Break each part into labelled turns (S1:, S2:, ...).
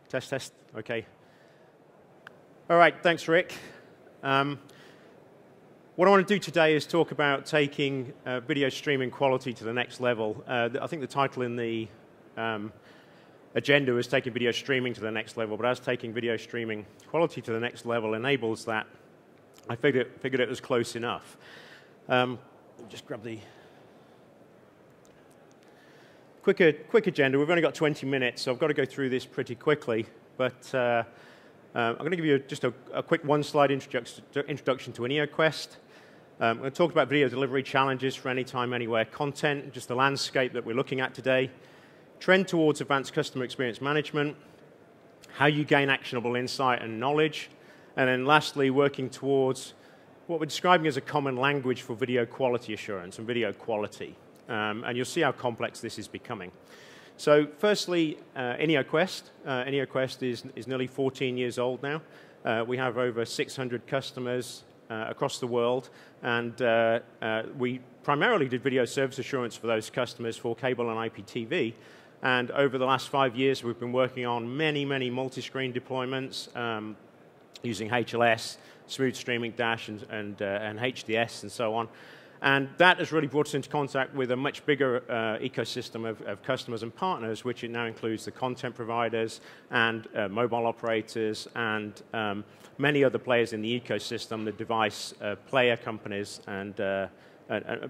S1: Test, test. OK. All right, thanks, Rick. What I want to do today is talk about taking video streaming quality to the next level. I think the title in the agenda is taking video streaming to the next level, but as taking video streaming quality to the next level enables that, I figured it was close enough. Just grab the quick agenda. We've only got 20 minutes, so I've got to go through this pretty quickly. But I'm going to give you just a quick one-slide introduction to Ineoquest. I'm going to talk about video delivery challenges for anytime, anywhere content, just the landscape that we're looking at today, trend towards advanced customer experience management, how you gain actionable insight and knowledge, and then lastly, working towards what we're describing as a common language for video quality assurance and video quality. And you'll see how complex this is becoming. So firstly, Ineoquest. Ineoquest is nearly 14 years old now. We have over 600 customers across the world, and we primarily did video service assurance for those customers for cable and IPTV. And over the last 5 years, we've been working on many, many multi-screen deployments using HLS, Smooth Streaming Dash, and HDS, and so on. And that has really brought us into contact with a much bigger ecosystem of customers and partners, which it now includes the content providers and mobile operators and many other players in the ecosystem, the device player companies, and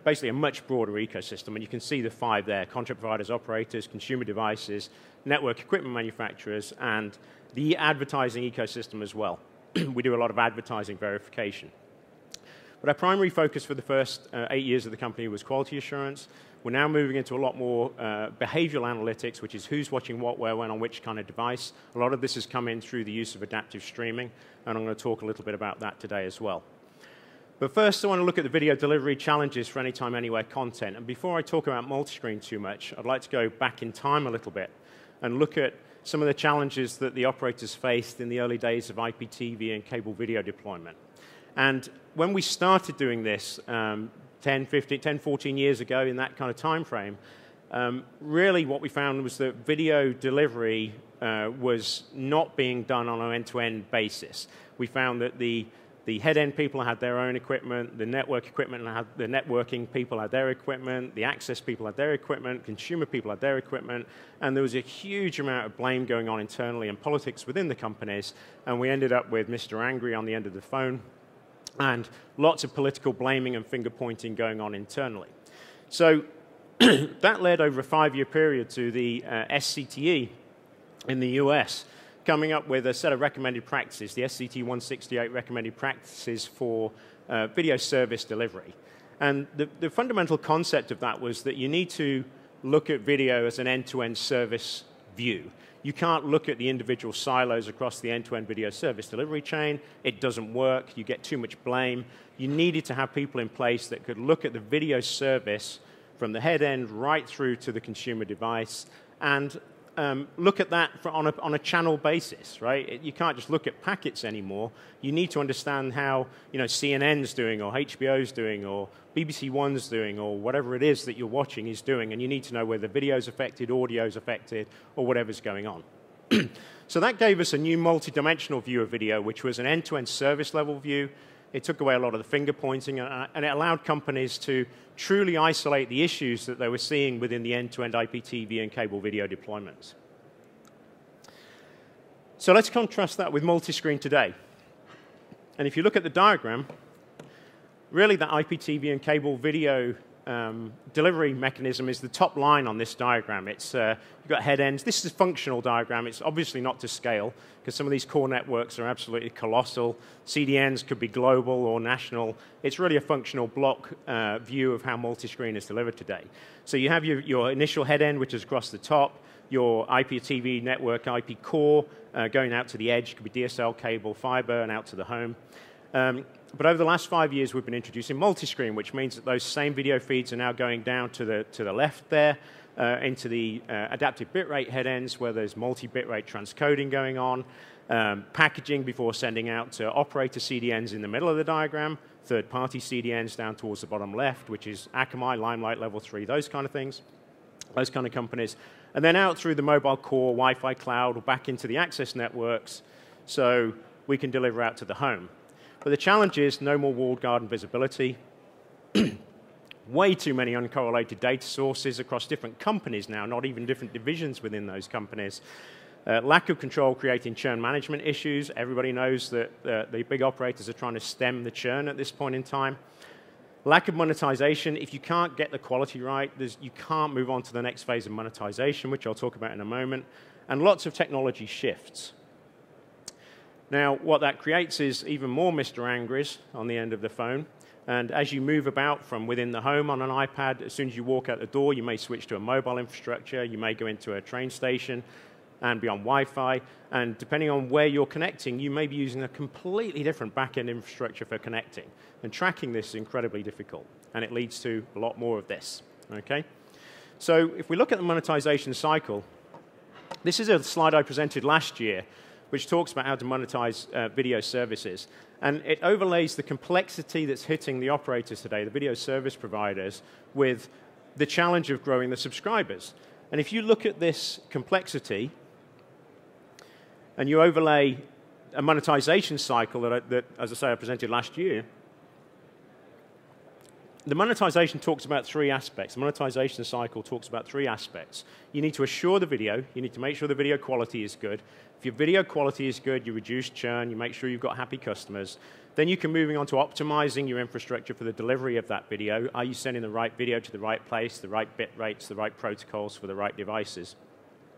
S1: basically a much broader ecosystem. And you can see the 5 there: content providers, operators, consumer devices, network equipment manufacturers, and the advertising ecosystem as well. We do a lot of advertising verification. But our primary focus for the first 8 years of the company was quality assurance. We're now moving into a lot more behavioral analytics, which is who's watching what, where, when, on which kind of device. A lot of this has come in through the use of adaptive streaming, and I'm going to talk a little bit about that today as well. But first, I want to look at the video delivery challenges for anytime, anywhere content. And before I talk about multiscreen too much, I'd like to go back in time a little bit and look at some of the challenges that the operators faced in the early days of IPTV and cable video deployment. And when we started doing this 10, 14 years ago in that kind of time frame, really what we found was that video delivery was not being done on an end-to-end basis. We found that the head-end people had their own equipment, the network equipment the networking people had their equipment, the access people had their equipment, consumer people had their equipment, and there was a huge amount of blame going on internally and politics within the companies, and we ended up with Mr. Angry on the end of the phone, and lots of political blaming and finger-pointing going on internally. So that led over a 5-year period to the SCTE in the US coming up with a set of recommended practices, the SCT 168 recommended practices for video service delivery. And the fundamental concept of that was that you need to look at video as an end-to-end service view. You can't look at the individual silos across the end-to-end video service delivery chain. It doesn't work. You get too much blame. You needed to have people in place that could look at the video service from the head end right through to the consumer device and look at that on a channel basis, right? You can't just look at packets anymore. You need to understand how CNN's doing or HBO's doing or BBC One's doing or whatever it is that you're watching is doing, and you need to know whether video's affected, audio's affected, or whatever's going on. So that gave us a new multi-dimensional view of video, which was an end-to-end service level view. It took away a lot of the finger pointing, and it allowed companies to truly isolate the issues that they were seeing within the end-to-end IPTV and cable video deployments. So let's contrast that with multiscreen today. And if you look at the diagram, really the IPTV and cable video delivery mechanism is the top line on this diagram. It's you've got head ends. This is a functional diagram. It's obviously not to scale because some of these core networks are absolutely colossal. CDNs could be global or national. It's really a functional block view of how multiscreen is delivered today. So you have your initial head end, which is across the top, your IPTV network IP core going out to the edge. Could be DSL, cable, fiber, and out to the home. But over the last 5 years, we've been introducing multiscreen, which means that those same video feeds are now going down to the left there into the adaptive bitrate head ends, where there's multi-bitrate transcoding going on, packaging before sending out to operator CDNs in the middle of the diagram, third-party CDNs down towards the bottom left, which is Akamai, Limelight, Level 3, those kind of things. those kind of companies. And then out through the mobile core, Wi-Fi cloud, or back into the access networks, so we can deliver out to the home. But the challenge is no more walled garden visibility. Way too many uncorrelated data sources across different companies now, not even different divisions within those companies. Lack of control creating churn management issues. Everybody knows that the big operators are trying to stem the churn at this point in time. Lack of monetization. If you can't get the quality right, you can't move on to the next phase of monetization, which I'll talk about in a moment. And lots of technology shifts. Now, what that creates is even more Mr. Angries on the end of the phone. And as you move about from within the home on an iPad, as soon as you walk out the door, you may switch to a mobile infrastructure. You may go into a train station and be on Wi-Fi. And depending on where you're connecting, you may be using a completely different back-end infrastructure for connecting. And tracking this is incredibly difficult. And it leads to a lot more of this. Okay? So if we look at the monetization cycle, this is a slide I presented last year, which talks about how to monetize video services. And it overlays the complexity that's hitting the operators today, the video service providers, with the challenge of growing the subscribers. And if you look at this complexity, and you overlay a monetization cycle that, as I say, I presented last year, the monetization talks about three aspects. The monetization cycle talks about three aspects. You need to assure the video. You need to make sure the video quality is good. If your video quality is good, you reduce churn, you make sure you've got happy customers. Then you can move on to optimizing your infrastructure for the delivery of that video. Are you sending the right video to the right place, the right bit rates, the right protocols for the right devices?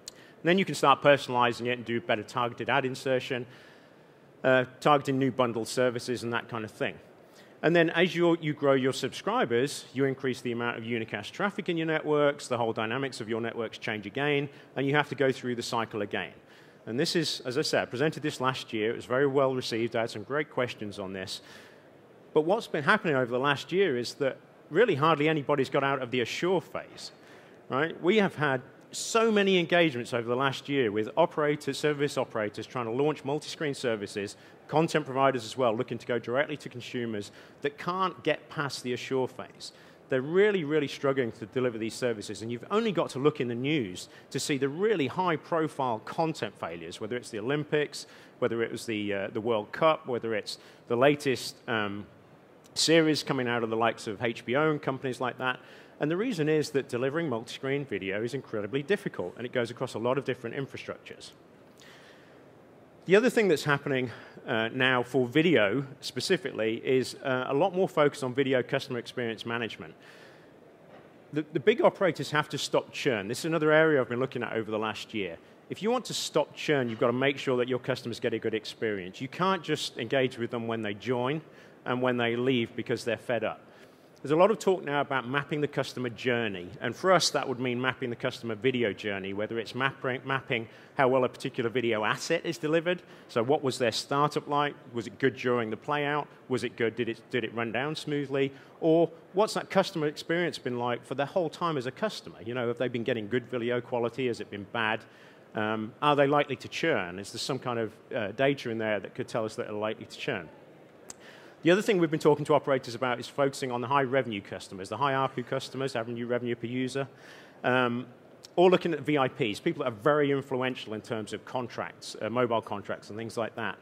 S1: And then you can start personalizing it and do better targeted ad insertion, targeting new bundled services and that kind of thing. And then as you grow your subscribers, you increase the amount of unicast traffic in your networks, the whole dynamics of your networks change again, and you have to go through the cycle again. And this is, as I said, I presented this last year. It was very well received. I had some great questions on this. But what's been happening over the last year is that really hardly anybody's got out of the assure phase. Right? We have had so many engagements over the last year with operators, service operators trying to launch multi-screen services, content providers as well, looking to go directly to consumers that can't get past the assure phase. They're really, really struggling to deliver these services, and you've only got to look in the news to see the really high-profile content failures, whether it's the Olympics, whether it was the World Cup, whether it's the latest series coming out of the likes of HBO and companies like that. And the reason is that delivering multi-screen video is incredibly difficult, and it goes across a lot of different infrastructures. The other thing that's happening now for video specifically is a lot more focus on video customer experience management. The big operators have to stop churn. This is another area I've been looking at over the last year. If you want to stop churn, you've got to make sure that your customers get a good experience. You can't just engage with them when they join and when they leave because they're fed up. There's a lot of talk now about mapping the customer journey, and for us that would mean mapping the customer video journey, whether it's mapping how well a particular video asset is delivered. So what was their startup like? Was it good during the playout? Was it good? Did it run down smoothly? Or what's that customer experience been like for the whole time as a customer? You know, have they been getting good video quality? Has it been bad? Are they likely to churn? Is there some kind of data in there that could tell us that they're likely to churn? The other thing we've been talking to operators about is focusing on the high revenue customers, the high ARPU customers, having revenue per user, or looking at VIPs, people that are very influential in terms of contracts, mobile contracts and things like that.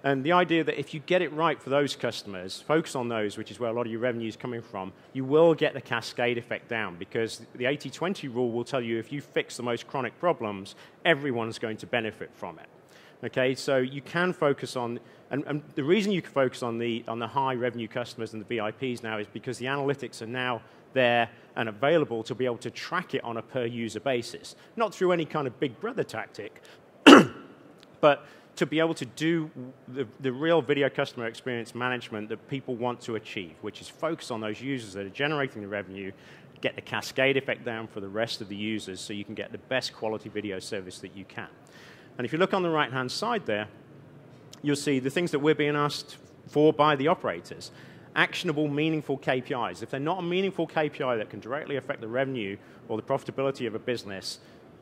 S1: And the idea that if you get it right for those customers, focus on those, which is where a lot of your revenue is coming from, you will get the cascade effect down, because the 80-20 rule will tell you if you fix the most chronic problems, everyone's going to benefit from it. Okay, so you can focus on, and the reason you can focus on the high revenue customers and the VIPs now is because the analytics are now there and available to be able to track it on a per user basis. Not through any kind of big brother tactic, but to be able to do the real video customer experience management that people want to achieve, which is focus on those users that are generating the revenue, get the cascade effect down for the rest of the users so you can get the best quality video service that you can. And if you look on the right-hand side there, you'll see the things that we're being asked for by the operators. Actionable, meaningful KPIs. If they're not a meaningful KPI that can directly affect the revenue or the profitability of a business,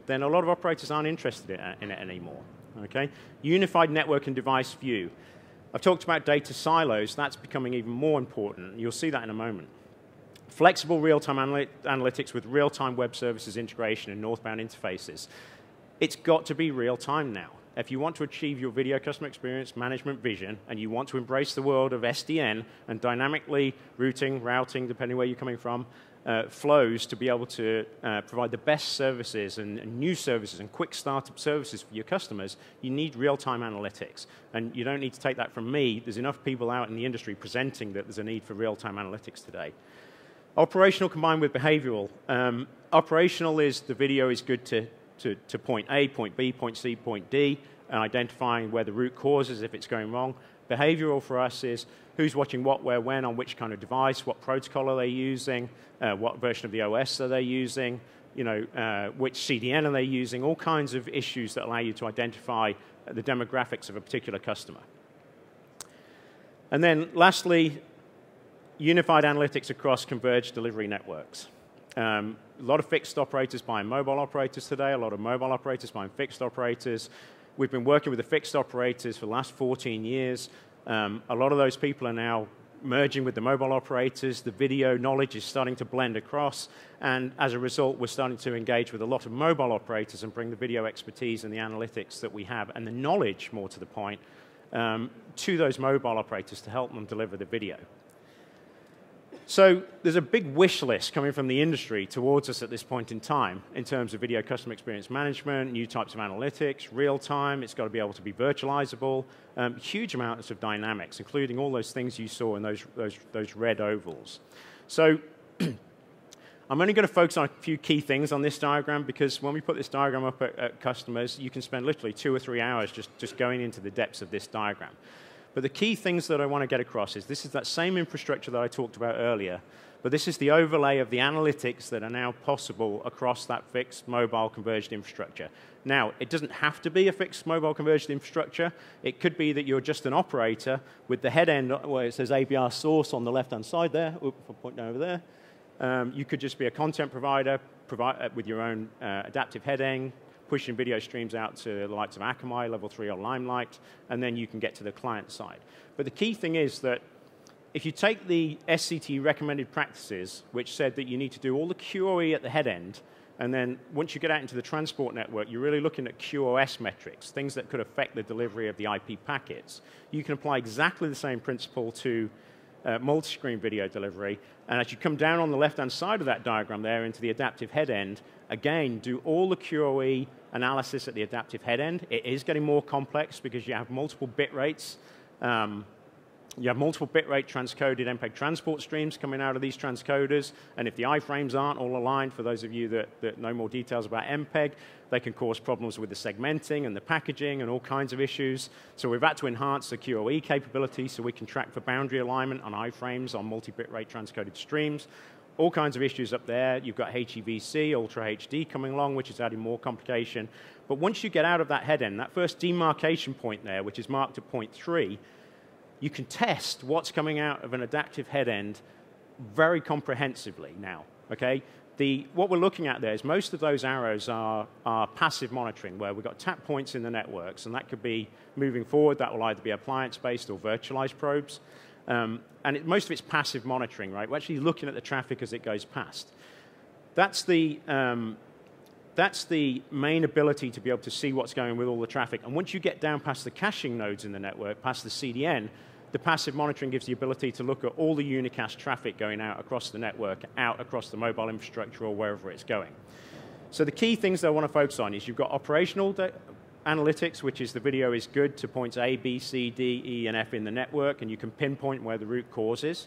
S1: then a lot of operators aren't interested in it anymore. Okay? Unified network and device view. I've talked about data silos. That's becoming even more important. You'll see that in a moment. Flexible real-time analytics with real-time web services integration and northbound interfaces. It's got to be real-time now. If you want to achieve your video customer experience management vision and you want to embrace the world of SDN and dynamically routing, depending where you're coming from, flows to be able to provide the best services and new services and quick startup services for your customers, you need real-time analytics. And you don't need to take that from me. There's enough people out in the industry presenting that there's a need for real-time analytics today. Operational combined with behavioral. Operational is the video is good to point A, point B, point C, point D, and identifying where the root cause is if it's going wrong. Behavioral for us is who's watching what, where, when, on which kind of device, what protocol are they using, what version of the OS are they using, which CDN are they using, all kinds of issues that allow you to identify the demographics of a particular customer. And then lastly, unified analytics across converged delivery networks. A lot of fixed operators buying mobile operators today, a lot of mobile operators buying fixed operators. We've been working with the fixed operators for the last 14 years. A lot of those people are now merging with the mobile operators. The video knowledge is starting to blend across. And as a result, we're starting to engage with a lot of mobile operators and bring the video expertise and the analytics that we have and the knowledge, more to the point, to those mobile operators to help them deliver the video. So there's a big wish list coming from the industry towards us at this point in time in terms of video customer experience management, new types of analytics, real time. It's got to be able to be virtualizable. Huge amounts of dynamics, including all those things you saw in those red ovals. So I'm only going to focus on a few key things on this diagram because when we put this diagram up at customers, you can spend literally 2 or 3 hours just going into the depths of this diagram. But the key things that I want to get across is this is that same infrastructure that I talked about earlier, but this is the overlay of the analytics that are now possible across that fixed mobile converged infrastructure. Now, it doesn't have to be a fixed mobile converged infrastructure. It could be that you're just an operator with the head end where it says ABR source on the left-hand side there. Oop, if I point down over there. You could just be a content provider with your own adaptive head end, pushing video streams out to the likes of Akamai, Level 3 or Limelight, and then you can get to the client side. But the key thing is that if you take the SCT recommended practices, which said that you need to do all the QoE at the head end, and then once you get out into the transport network, you're really looking at QoS metrics, things that could affect the delivery of the IP packets. You can apply exactly the same principle to multi-screen video delivery, and as you come down on the left-hand side of that diagram there into the adaptive head end, again, do all the QoE analysis at the adaptive head end. It is getting more complex because you have multiple bit rates. You have multiple bitrate transcoded MPEG transport streams coming out of these transcoders, and if the iframes aren't all aligned, for those of you that know more details about MPEG, they can cause problems with the segmenting and the packaging and all kinds of issues. So we've had to enhance the QoE capability so we can track for boundary alignment on iframes on multi-bitrate transcoded streams. All kinds of issues up there. You've got HEVC, Ultra HD coming along, which is adding more complication. But once you get out of that head end, that first demarcation point there, which is marked at point 3, you can test what's coming out of an adaptive head end very comprehensively now, okay? What we're looking at there is most of those arrows are passive monitoring, where we've got tap points in the networks, and that could be moving forward. That will either be appliance-based or virtualized probes. Most of it's passive monitoring, right? We're actually looking at the traffic as it goes past. That's the main ability to be able to see what's going with all the traffic. And once you get down past the caching nodes in the network, past the CDN, the passive monitoring gives the ability to look at all the unicast traffic going out across the network, out across the mobile infrastructure or wherever it's going. So the key things that I want to focus on is you've got operational analytics, which is the video is good to points A, B, C, D, E, and F in the network, and you can pinpoint where the root cause is.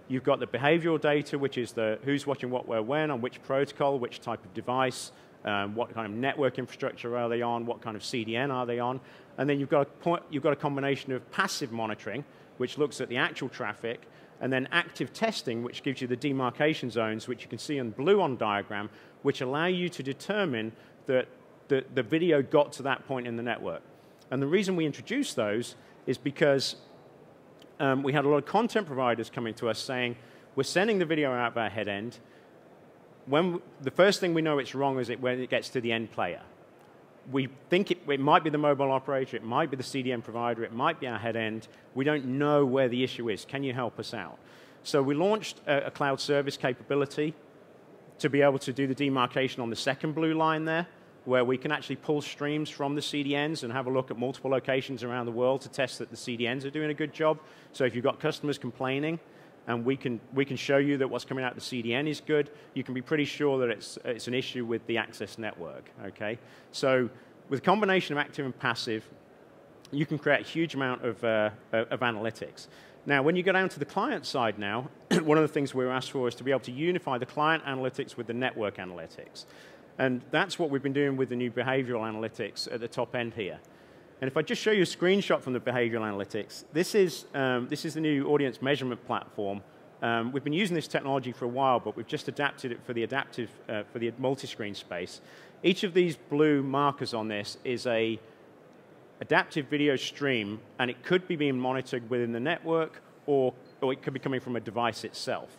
S1: You've got the behavioral data, which is the who's watching what, where, when, on which protocol, which type of device, what kind of network infrastructure are they on, what kind of CDN are they on. And then you've got a combination of passive monitoring, which looks at the actual traffic, and then active testing, which gives you the demarcation zones, which you can see in blue on diagram, which allow you to determine that the video got to that point in the network. And the reason we introduced those is because we had a lot of content providers coming to us saying, we're sending the video out of our head end. The first thing we know it's wrong is when it gets to the end player. We think it might be the mobile operator, it might be the CDN provider, it might be our head end. We don't know where the issue is. Can you help us out? So we launched a cloud service capability to be able to do the demarcation on the second blue line there, where we can actually pull streams from the CDNs and have a look at multiple locations around the world to test that the CDNs are doing a good job. So if you've got customers complaining, and we can show you that what's coming out of the CDN is good, you can be pretty sure that it's an issue with the access network, okay? So with a combination of active and passive, you can create a huge amount of analytics. Now, when you go down to the client side now, one of the things we were asked for is to be able to unify the client analytics with the network analytics. And that's what we've been doing with the new behavioral analytics at the top end here. And if I just show you a screenshot from the behavioral analytics, this is the new audience measurement platform. We've been using this technology for a while, but we've just adapted it for the multi-screen space. Each of these blue markers on this is a adaptive video stream, and it could be being monitored within the network, or it could be coming from a device itself.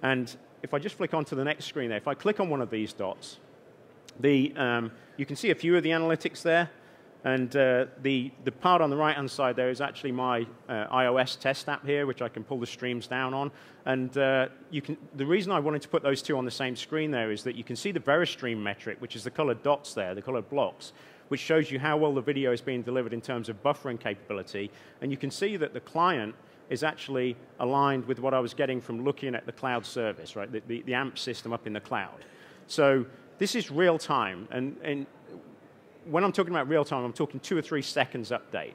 S1: And if I just flick onto the next screen there, if I click on one of these dots, you can see a few of the analytics there. And the part on the right-hand side there is actually my iOS test app here, which I can pull the streams down on. And the reason I wanted to put those two on the same screen there is that you can see the VeriStream metric, which is the colored dots there, the colored blocks, which shows you how well the video is being delivered in terms of buffering capability. And you can see that the client is actually aligned with what I was getting from looking at the cloud service, right? The AMP system up in the cloud. So this is real time. And when I'm talking about real time, I'm talking 2 or 3 seconds update.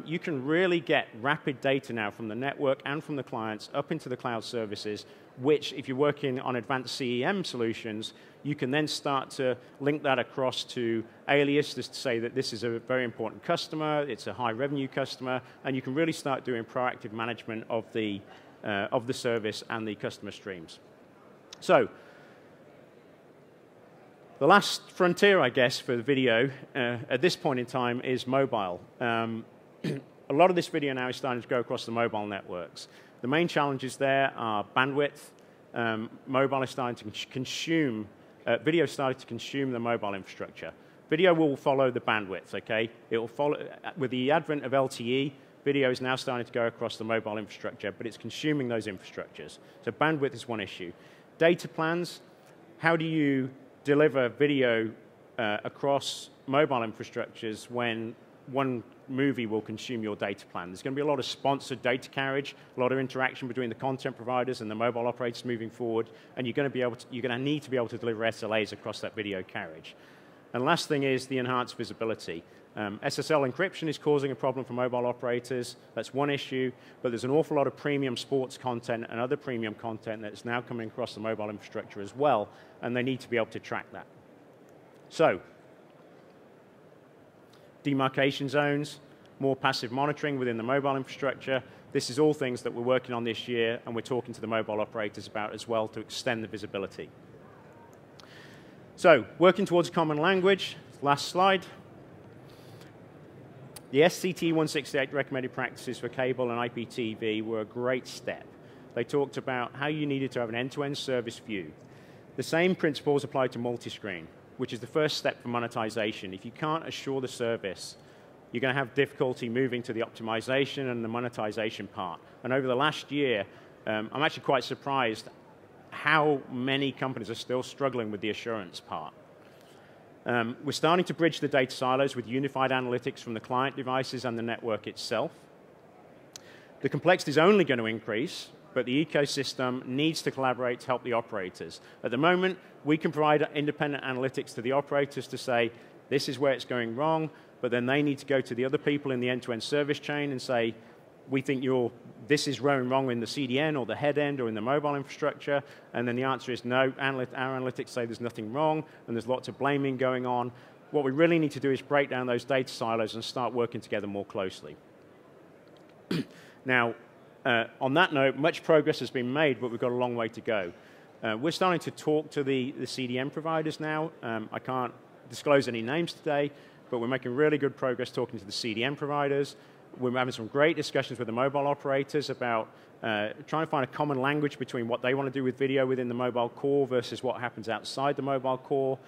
S1: You can really get rapid data now from the network and from the clients up into the cloud services, which, if you're working on advanced CEM solutions, you can then start to link that across to Alias to say that this is a very important customer, it's a high revenue customer, and you can really start doing proactive management of the service and the customer streams. So, the last frontier, I guess, for the video at this point in time is mobile. A lot of this video now is starting to go across the mobile networks. The main challenges there are bandwidth. Mobile is starting to consume, video is starting to consume the mobile infrastructure. Video will follow the bandwidth, okay? It will follow, with the advent of LTE, video is now starting to go across the mobile infrastructure, but it's consuming those infrastructures. So bandwidth is one issue. Data plans, how do you deliver video across mobile infrastructures when one movie will consume your data plan? There's going to be a lot of sponsored data carriage, a lot of interaction between the content providers and the mobile operators moving forward, and you're going to need to be able to deliver SLAs across that video carriage. And last thing is the enhanced visibility. SSL encryption is causing a problem for mobile operators. That's one issue, but there's an awful lot of premium sports content and other premium content that's now coming across the mobile infrastructure as well, and they need to be able to track that. So, demarcation zones, more passive monitoring within the mobile infrastructure. This is all things that we're working on this year, and we're talking to the mobile operators about as well to extend the visibility. So, working towards a common language, last slide. The SCT 168 recommended practices for cable and IPTV were a great step. They talked about how you needed to have an end-to-end service view. The same principles apply to multiscreen, which is the first step for monetization. If you can't assure the service, you're going to have difficulty moving to the optimization and the monetization part. And over the last year, I'm actually quite surprised how many companies are still struggling with the assurance part. We're starting to bridge the data silos with unified analytics from the client devices and the network itself. The complexity is only going to increase, but the ecosystem needs to collaborate to help the operators. At the moment, we can provide independent analytics to the operators to say, this is where it's going wrong, but then they need to go to the other people in the end-to-end service chain and say, we think this is going wrong in the CDN or the head end or in the mobile infrastructure, and then the answer is no, our analytics say there's nothing wrong, and there's lots of blaming going on. What we really need to do is break down those data silos and start working together more closely. Now, on that note, much progress has been made, but we've got a long way to go. We're starting to talk to the CDN providers now. I can't disclose any names today, but we're making really good progress talking to the CDN providers. We're having some great discussions with the mobile operators about trying to find a common language between what they want to do with video within the mobile core versus what happens outside the mobile core.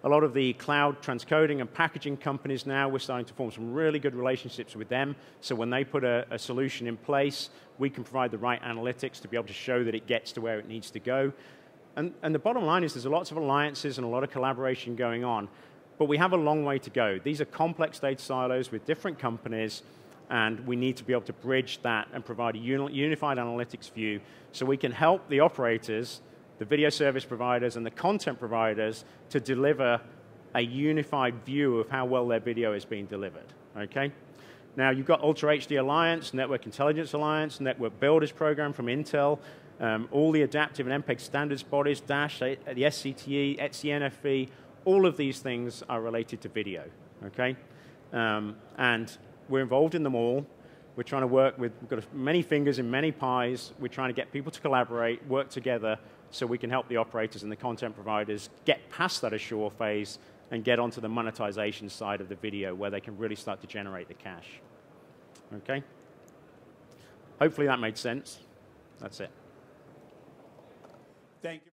S1: A lot of the cloud transcoding and packaging companies now, we're starting to form some really good relationships with them. So when they put a solution in place, we can provide the right analytics to be able to show that it gets to where it needs to go. And the bottom line is there's lots of alliances and a lot of collaboration going on, but we have a long way to go. These are complex data silos with different companies, and we need to be able to bridge that and provide a unified analytics view so we can help the operators, the video service providers, and the content providers to deliver a unified view of how well their video is being delivered, okay? Now, you've got Ultra HD Alliance, Network Intelligence Alliance, Network Builders Program from Intel, all the adaptive and MPEG standards bodies, DASH, the SCTE, ETSI-NFV, all of these things are related to video, okay? And we're involved in them all. We're trying to work with, we've got many fingers in many pies. We're trying to get people to collaborate, work together, so we can help the operators and the content providers get past that assure phase and get onto the monetization side of the video where they can really start to generate the cash. Okay? Hopefully that made sense. That's it.
S2: Thank you.